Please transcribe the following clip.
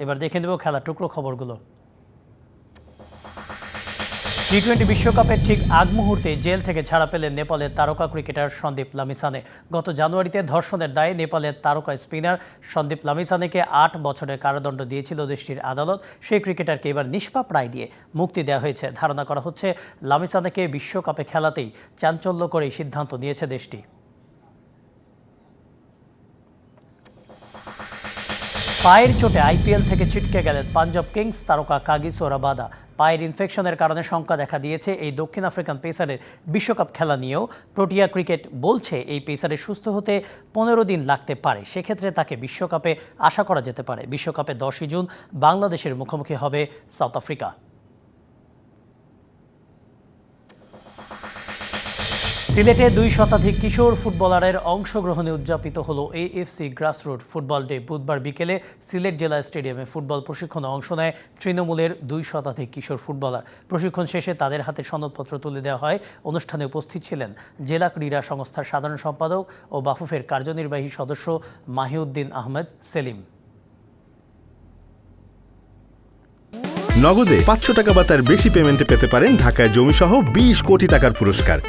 এবার দেখে নেব খেলার টুকরো খবরগুলো। টি-20 বিশ্বকাপের ঠিক আগ মুহূর্তে জেল থেকে ছাড়া পেলেন নেপালের তারকা ক্রিকেটার সন্দীপ লামিছানে। গত জানুয়ারিতে ধর্ষণের দায়ে নেপালের তারকা স্পিনার সন্দীপ লামিছানেকে ৮ বছরের কারাদণ্ড দিয়েছিল দেশটির আদালত। সেই ক্রিকেটারকে এবার নিষ্পাপ রায় দিয়ে মুক্তি দেওয়া হয়েছে। ধারণা করা হচ্ছে লামিছানেকে বিশ্বকাপে খেলাতেই চাঞ্চল্য করেই সিদ্ধান্ত নিয়েছে দেশটি। পায়ের চোটে আইপিএল থেকে ছিটকে গেলেন পাঞ্জাব কিংস তারকা কাগিসো রাবাদা। পায়ের ইনফেকশনের কারণে শঙ্কা দেখা দিয়েছে এই দক্ষিণ আফ্রিকান পেসারের বিশ্বকাপ খেলা নিয়েও। প্রোটিয়া ক্রিকেট বলছে এই পেসারের সুস্থ হতে 15 দিন লাগতে পারে। সেক্ষেত্রে তাকে বিশ্বকাপে আশা করা যেতে পারে। বিশ্বকাপে 10ই জুন বাংলাদেশের মুখোমুখি হবে সাউথ আফ্রিকা। সিলেটে 2 শতাধিক কিশোর ফুটবলারের অংশগ্রহণে উদযাপিত হলো এএফসি গ্রাসরুট ফুটবল ডে। বুধবার বিকেলে সিলেট জেলা স্টেডিয়ামে ফুটবল প্রশিক্ষণে অংশ নেয় তৃণমূলের 2 শতাধিক কিশোর ফুটবলার। প্রশিক্ষণ শেষে তাদের হাতে সনদপত্র তুলে দেওয়া হয়। অনুষ্ঠানে উপস্থিত ছিলেন জেলা ক্রীড়া সংস্থার সাধারণ সম্পাদক ও বাফুফের কার্যনির্বাহী সদস্য মাহিউদ্দিন আহমেদ সেলিম। নগদে 500 টাকা বা তার বেশি পেমেন্টে পেতে পারেন ঢাকায় জমিসহ 20 কোটি টাকার পুরস্কার।